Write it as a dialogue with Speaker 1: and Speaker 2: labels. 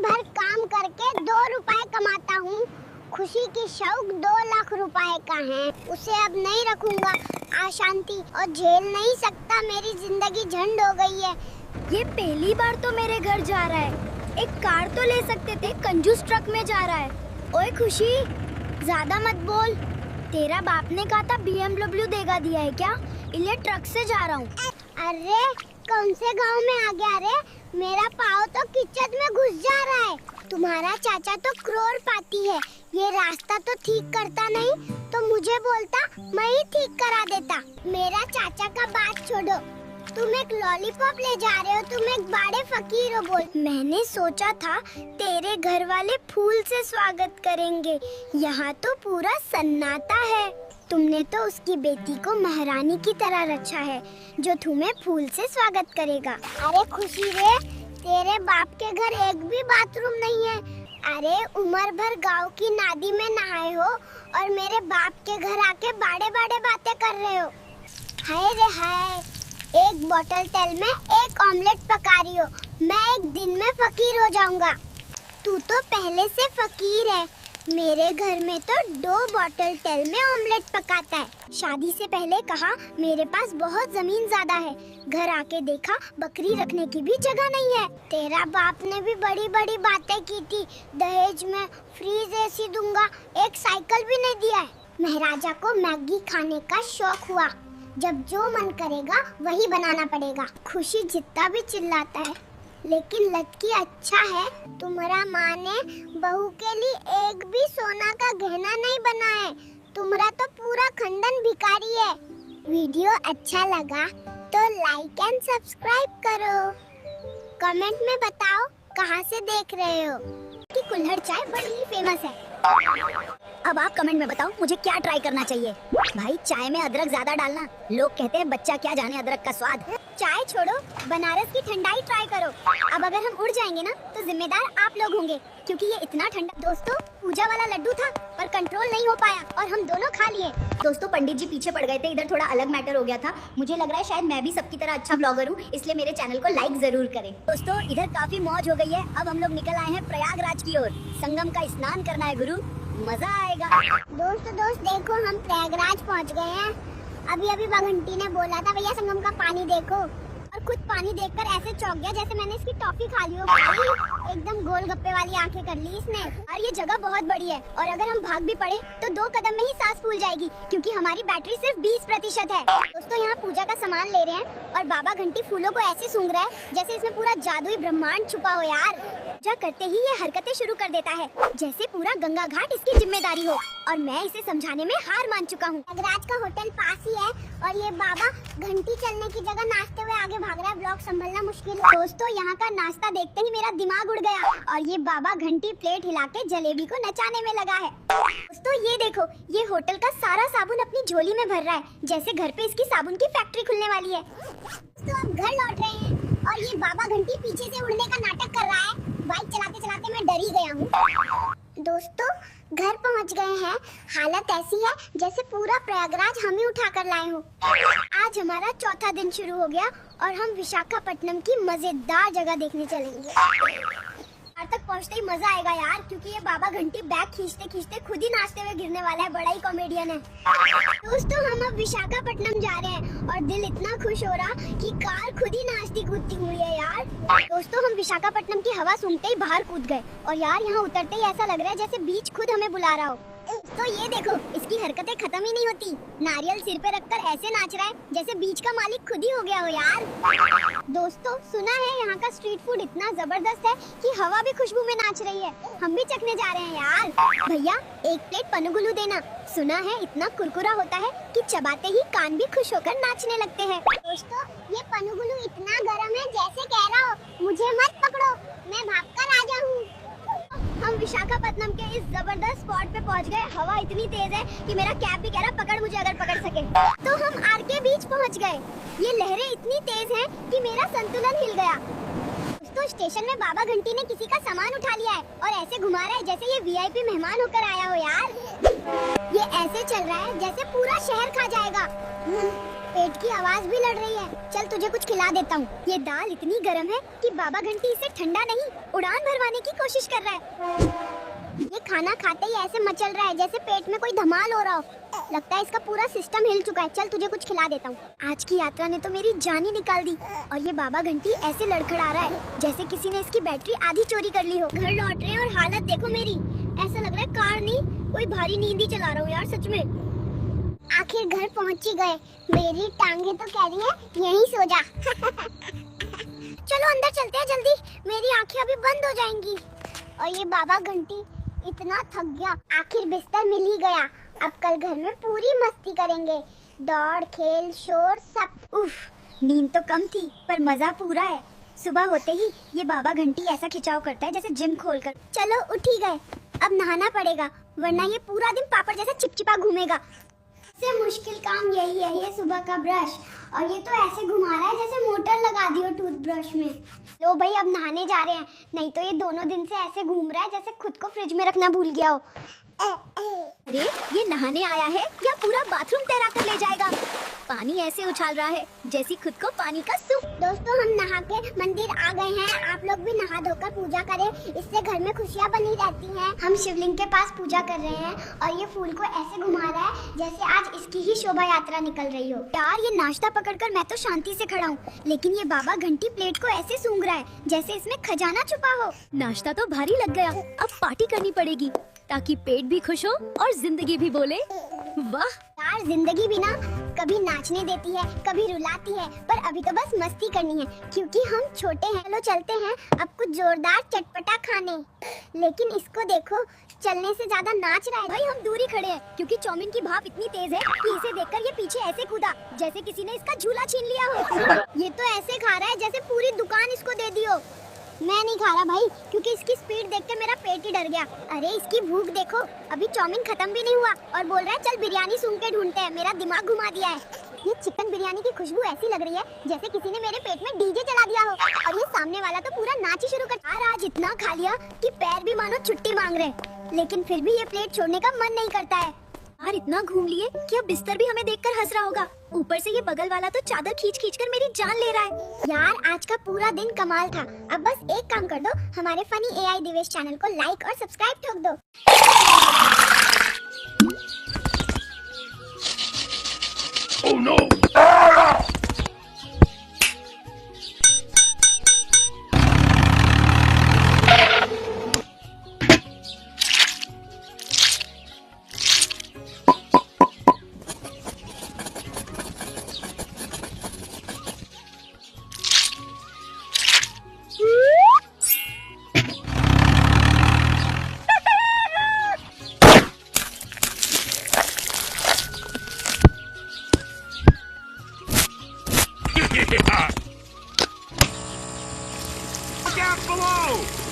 Speaker 1: भर काम करके 2 रुपए कमाता हूँ। खुशी की शौक 2 लाख रुपए का है। उसे अब नहीं रखूंगा। अशांति और झेल नहीं सकता। मेरी जिंदगी झंड हो गई है।
Speaker 2: ये पहली बार तो मेरे घर जा रहा है। एक कार तो ले सकते थे, कंजूस ट्रक में जा रहा है। ओए खुशी, ज्यादा मत बोल। तेरा बाप ने कहा था BMW देगा, दिया है क्या? इसलिए ट्रक से जा रहा हूँ।
Speaker 1: अरे कौन से गांव में आ गया रे? मेरा पाँव तो कीचड़ में घुस जा रहा है। तुम्हारा चाचा तो करोड़पति है। ये रास्ता तो ठीक करता नहीं तो मुझे बोलता, मैं ही ठीक करा देता। मेरा चाचा का बात छोड़ो, तुम एक लॉलीपॉप ले जा रहे हो। तुम एक बड़े फकीर हो। बोल।
Speaker 2: मैंने सोचा था तेरे घर वाले फूल से स्वागत करेंगे। यहाँ तो पूरा सन्नाटा है। तुमने तो उसकी बेटी को महारानी की तरह रखा है जो तुम्हें फूल से स्वागत करेगा।
Speaker 1: अरे खुशी रे, तेरे बाप के घर एक भी बाथरूम नहीं है। अरे उम्र भर गांव की नादी में नहाए हो और मेरे बाप के घर आके बड़े बड़े बातें कर रहे हो। हाय रे हाय, एक बोतल तेल में एक ऑमलेट पका रही हो। मैं एक दिन में फकीर हो जाऊंगा। तू तो पहले से फकीर है। मेरे घर में तो 2 बोतल तेल में ऑमलेट पकाता है। शादी से पहले कहा मेरे पास बहुत जमीन ज्यादा है। घर आके देखा बकरी रखने की भी जगह नहीं है। तेरा बाप ने भी बड़ी बड़ी बातें की थी। दहेज में फ्रीज एसी दूंगा, एक साइकिल भी नहीं दिया है। महाराजा को मैगी खाने का शौक हुआ। जब जो मन करेगा वही बनाना पड़ेगा। खुशी जितना भी चिल्लाता है, लेकिन लड़की अच्छा है। तुम्हारा माँ ने बहू के लिए एक भी सोना का गहना नहीं बनाया। तुम्हारा तो पूरा खानदान भिखारी है। वीडियो अच्छा लगा तो लाइक एंड सब्सक्राइब करो। कमेंट में बताओ कहाँ से देख रहे हो। कि कुल्हड़ चाय बड़ी फेमस है।
Speaker 2: अब आप कमेंट में बताओ मुझे क्या ट्राई करना चाहिए। भाई चाय में अदरक ज्यादा डालना। लोग कहते हैं बच्चा क्या जाने अदरक का स्वाद।
Speaker 1: चाय छोड़ो, बनारस की ठंडाई ट्राई करो। अब अगर हम उड़ जाएंगे ना तो जिम्मेदार आप लोग होंगे, क्योंकि ये इतना ठंडा। दोस्तों, पूजा वाला लड्डू था पर कंट्रोल नहीं हो पाया और हम दोनों खा लिए।
Speaker 2: दोस्तों, पंडित जी पीछे पड़ गए थे। इधर थोड़ा अलग मैटर हो गया था। मुझे लग रहा है शायद मैं भी सबकी तरह अच्छा ब्लॉगर हूँ, इसलिए मेरे चैनल को लाइक जरूर करें। दोस्तों, इधर काफी मौज हो गई है। अब हम लोग निकल आए हैं प्रयागराज की ओर। संगम का स्नान करना है गुरु, मजा आएगा।
Speaker 1: दोस्त देखो, हम प्रयागराज पहुंच गए हैं। अभी अभी घंटी ने बोला था भैया संगम का पानी देखो, और खुद पानी देखकर ऐसे चौंक गया जैसे मैंने इसकी टॉफी खा ली हो। भाई एकदम गोलगप्पे वाली आंखें कर ली इसने। और ये जगह बहुत बड़ी है और अगर हम भाग भी पड़े तो 2 कदम में ही सांस फूल जाएगी, क्योंकि हमारी बैटरी सिर्फ 20% है। दोस्तों, यहाँ पूजा का सामान ले रहे हैं और बाबा घंटी फूलों को ऐसे सूंघ रहा है जैसे इसमें पूरा जादुई ब्रह्मांड छुपा हो। यार पूजा करते ही ये हरकतें शुरू कर देता है जैसे पूरा गंगा घाट इसकी जिम्मेदारी हो, और मैं इसे समझाने में हार मान चुका हूँ। प्रयागराज का होटल पास ही है और ये बाबा घंटी चलने की जगह नाचते हुए आगे भाग रहा है। ब्लॉग संभलना मुश्किल है। दोस्तों, यहाँ का नाश्ता देखते ही मेरा दिमाग उड़ गया और ये बाबा घंटी प्लेट हिला के जलेबी को नचाने में लगा है। दोस्तों ये देखो, ये होटल का सारा साबुन अपनी झोली में भर रहा है जैसे घर पे इसकी साबुन की फैक्ट्री खुलने वाली है। तो अब घर लौट रहे हैं और ये बाबा घंटी पीछे से उड़ने का नाटक कर रहा है। बाइक चलाते चलाते मैं डर ही गया हूँ। दोस्तों, घर पहुंच गए हैं। हालत ऐसी है जैसे पूरा प्रयागराज हम ही उठा कर लाए हो। आज हमारा 4था दिन शुरू हो गया और हम विशाखापट्टनम की मजेदार जगह देखने चलेंगे। आज तक पहुंचते ही मजा आएगा यार, क्योंकि ये बाबा घंटी बैग खींचते खींचते खुद ही नाचते हुए गिरने वाला है। बड़ा ही कॉमेडियन है। दोस्तों, हम अब विशाखापट्टनम जा रहे हैं और दिल इतना खुश हो रहा कि कार खुद ही नाचती कूदती हुई है यार। दोस्तों, हम विशाखापट्टनम की हवा सूंघते ही बाहर कूद गए और यार यहाँ उतरते ही ऐसा लग रहा है जैसे बीच खुद हमें बुला रहा हो। तो ये देखो, इसकी हरकतें खत्म ही नहीं होती। नारियल सिर पे रखकर ऐसे नाच रहा है जैसे बीच का मालिक खुद ही हो गया हो यार। दोस्तों, सुना है यहाँ का स्ट्रीट फूड इतना जबरदस्त है कि हवा भी खुशबू में नाच रही है। हम भी चखने जा रहे हैं यार। भैया 1 प्लेट पनुगुलू देना। सुना है इतना कुरकुरा होता है कि चबाते ही कान भी खुश होकर नाचने लगते हैं। दोस्तों, ये पनुगुलू इतना गर्म है जैसे कह रहा हो मुझे मत पकड़ो, मैं भागकर आ जाऊँ। हम विशाखापट्टनम के इस जबरदस्त स्पॉट पे पहुंच गए। हवा इतनी तेज है कि मेरा कैब भी कह रहा पकड़ मुझे अगर पकड़ सके। तो हम आरके बीच पहुंच गए। ये लहरें इतनी तेज हैं कि मेरा संतुलन हिल गया। तो स्टेशन में बाबा घंटी ने किसी का सामान उठा लिया है और ऐसे घुमा रहा है जैसे ये वीआईपी मेहमान होकर आया हो यार। ये ऐसे चल रहा है जैसे पूरा शहर खा जाएगा। पेट की आवाज भी लड़ रही है। चल तुझे कुछ खिला देता हूँ। ये दाल इतनी गर्म है कि बाबा घंटी इसे ठंडा नहीं उड़ान भरवाने की कोशिश कर रहा है। ये खाना खाते ही ऐसे मचल रहा है जैसे पेट में कोई धमाल हो रहा हो। लगता है इसका पूरा सिस्टम हिल चुका है। चल तुझे कुछ खिला देता हूँ। आज की यात्रा ने तो मेरी जान ही निकाल दी। और ये बाबा घंटी ऐसे लड़खड़ा रहा है जैसे किसी ने इसकी बैटरी आधी चोरी कर ली हो। घर लौट रहे हैं और हालत देखो मेरी। ऐसा लग रहा है कार नहीं कोई भारी नींद ही चला रहा हूँ यार सच में। आखिर घर पहुँच ही गए। मेरी टांगे तो कह रही है यहीं सो जा। चलो अंदर चलते हैं जल्दी, मेरी आंखें अभी बंद हो जाएंगी। और ये बाबा घंटी इतना थक गया। आखिर बिस्तर मिल ही गया। अब कल घर में पूरी मस्ती करेंगे, दौड़ खेल शोर सब।
Speaker 2: उफ, नींद तो कम थी पर मजा पूरा है। सुबह होते ही ये बाबा घंटी ऐसा खिंचाव करता है जैसे जिम खोलकर।
Speaker 1: चलो उठ ही गए, अब नहाना पड़ेगा वरना ये पूरा दिन पापड़ जैसा चिपचिपा घूमेगा। सबसे मुश्किल काम यही है, ये सुबह का ब्रश। और ये तो ऐसे घुमा रहा है जैसे मोटर लगा दी हो टूथब्रश में। लो भाई अब नहाने जा रहे हैं, नहीं तो ये दोनों दिन से ऐसे घूम रहा है जैसे खुद को फ्रिज में रखना भूल गया हो।
Speaker 2: अरे ये नहाने आया है या पूरा बाथरूम तैरा कर ले जाएगा। पानी ऐसे उछाल रहा है जैसे खुद को पानी का सूप।
Speaker 1: दोस्तों हम नहा के मंदिर आ गए हैं। आप लोग भी नहा धोकर पूजा करें, इससे घर में खुशियां बनी रहती हैं। हम शिवलिंग के पास पूजा कर रहे हैं और ये फूल को ऐसे घुमा रहा है जैसे आज इसकी ही शोभा यात्रा निकल रही हो।
Speaker 2: यार ये नाश्ता पकड़कर मैं तो शांति से खड़ा हूँ, लेकिन ये बाबा घंटी प्लेट को ऐसे सूंघ रहा है जैसे इसमें खजाना छुपा हो। नाश्ता तो भारी लग गया, अब पार्टी करनी पड़ेगी ताकि पेट भी खुश हो और जिंदगी भी बोले वाह।
Speaker 1: यार जिंदगी भी ना कभी नाचने देती है कभी रुलाती है, पर अभी तो बस मस्ती करनी है क्योंकि हम छोटे हैं। चलो चलते हैं अब कुछ जोरदार चटपटा खाने। लेकिन इसको देखो चलने से ज्यादा नाच रहा है।
Speaker 2: भाई हम दूर ही खड़े हैं क्योंकि चाउमीन की भाप इतनी तेज है कि इसे देखकर ये पीछे ऐसे कूदा जैसे किसी ने इसका झूला छीन लिया हो।
Speaker 1: ये तो ऐसे खा रहा है जैसे पूरी दुकान इसको दे दी हो। मैं नहीं खा रहा भाई क्योंकि इसकी स्पीड देख के मेरा पेट ही डर गया। अरे इसकी भूख देखो, अभी चाउमीन खत्म भी नहीं हुआ और बोल रहा है चल बिरयानी सूंघ के ढूंढते हैं। मेरा दिमाग घुमा दिया है। ये चिकन बिरयानी की खुशबू ऐसी लग रही है जैसे किसी ने मेरे पेट में डीजे चला दिया हो। और ये सामने वाला तो पूरा नाच ही शुरू कर। आज इतना खा लिया कि पैर भी मानो छुट्टी मांग रहे, लेकिन फिर भी ये प्लेट छोड़ने का मन नहीं करता है।
Speaker 2: यार इतना घूम लिए कि अब बिस्तर भी हमें देखकर हंस रहा होगा। ऊपर से ये बगल वाला तो चादर खींच खींच कर मेरी जान ले रहा है।
Speaker 1: यार आज का पूरा दिन कमाल था। अब बस एक काम कर दो, हमारे फनी एआई दिवेश चैनल को लाइक और सब्सक्राइब ठोक दो।
Speaker 3: Oh no! Look out below!